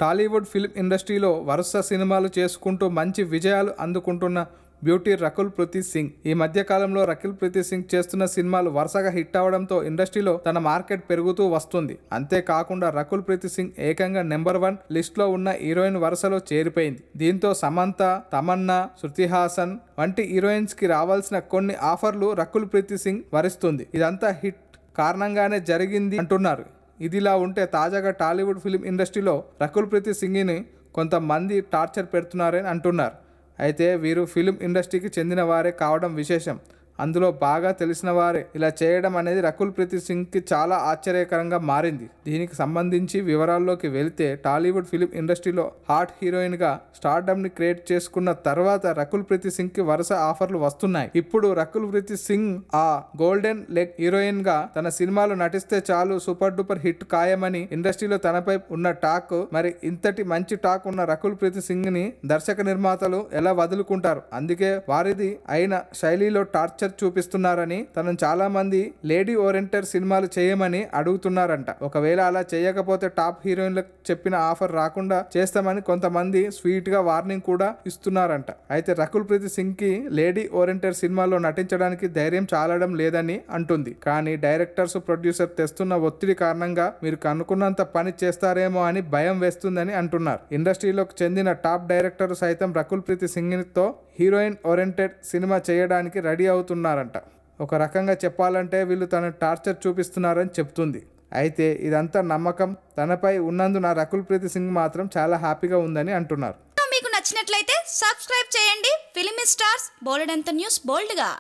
Tollywood film ఇండస్ట్రీలో వరుస సినిమాలు చేసుకుంటూ మంచి విజయాలు అందుకుంటున్న బ్యూటీ రకుల్ ప్రీత్ సింగ్. ఈ మధ్య కాలంలో రకుల్ ప్రీత్ సింగ్ చేస్తున్న సినిమాలు వరుసగా హిట్ అవడంతో ఇండస్ట్రీలో తన మార్కెట్ పెరుగుతూ వస్తుంది. అంతేకాకుండా రకుల్ ప్రీత్ సింగ్ ఏకంగా నెంబర్ 1 లిస్ట్ లో ఉన్న హీరోయిన్ వరుసలో చేరిపోయింది. దీంతో సమంత, తమన్నా, శృతి హాసన్ వంటి హీరోయిన్స్ కి రావాల్సిన కొన్ని ఆఫర్లు రకుల్ ప్రీత్ సింగ్ వరిస్తుంది. ఇదంతా హిట్ కారణంగానే జరిగింది అంటున్నారు. ఇదిలా ఉంటే తాజాగా టాలీవుడ్ ఫిల్మ్ ఇండస్ట్రీలో రకుల్ ప్రీత్ సింగ్ని కొంతమంది టార్చర్ పెడుతున్నారని అంటున్నారు. అయితే వీరు ఫిల్మ్ ఇండస్ట్రీకి చెందిన వారే కావడం విశేషం. అందులో బాగా తెలిసిన వారే ఇలా చేయడం అనేది రకుల్ ప్రీత్ సింగ్కి చాలా ఆశ్చర్యకరంగా మారింది. దీనికి సంబంధించి వివరాల్లోకి వెళితే టాలీవుడ్ ఫిల్మ్ ఇండస్ట్రీలో హాట్ హీరోయిన్గా స్టార్డమ్ని క్రియేట్ చేసుకున్న తర్వాత రకుల్ ప్రీత్ సింగ్కి వరుస ఆఫర్లు వస్తున్నాయి. ఇప్పుడు రకుల్ ప్రీత్ సింగ్ ఆ గోల్డెన్ లెగ్ హీరోయిన్గా తన సినిమాలో నటిస్తే చాలు సూపర్ డూపర్ హిట్ ఖాయమని ఇండస్ట్రీలో తనపై ఉన్న టాక్. మరి ఇంతటి మంచి టాక్ ఉన్న రకుల్ ప్రీత్ సింగ్ని దర్శక నిర్మాతలు ఎలా వదులుకుంటారు? అందుకే వారిది అయిన శైలిలో టార్చర్ చూపిస్తున్నారని, తనను చాలా మంది లేడీ ఓరియంటెడ్ సినిమాలు చేయమని అడుగుతున్నారంట. ఒకవేళ అలా చేయకపోతే టాప్ హీరోయిన్లకు చెప్పిన ఆఫర్ రాకుండా చేస్తామని కొంతమంది స్వీట్ గా వార్నింగ్ కూడా ఇస్తున్నారంట. అయితే రకుల్ ప్రీత్ సింగ్ కి లేడీ ఓరియంటెడ్ సినిమాల్లో నటించడానికి ధైర్యం చాలడం లేదని అంటుంది. కానీ డైరెక్టర్స్, ప్రొడ్యూసర్ తెస్తున్న ఒత్తిడి కారణంగా మీరు అనుకున్నంత పని చేస్తారేమో అని భయం వేస్తుందని అంటున్నారు. ఇండస్ట్రీలోకి చెందిన టాప్ డైరెక్టర్ సైతం రకుల్ ప్రీత్ సింగ్ తో హీరోయిన్ ఓరియంటెడ్ సినిమా చేయడానికి రెడీ అవుతున్నారంట. ఒక రకంగా చెప్పాలంటే వీళ్ళు తన టార్చర్ చూపిస్తున్నారని చెప్తుంది. అయితే ఇదంతా నమ్మకం తనపై ఉన్నందున రకుల్ ప్రీత్ సింగ్ మాత్రం చాలా హ్యాపీగా ఉందని అంటున్నారు. మీకు నచ్చినట్లయితే సబ్స్క్రైబ్ చేయండి. ఫిలిమి స్టార్స్ బోలెడంత న్యూస్ బోల్డ్గా.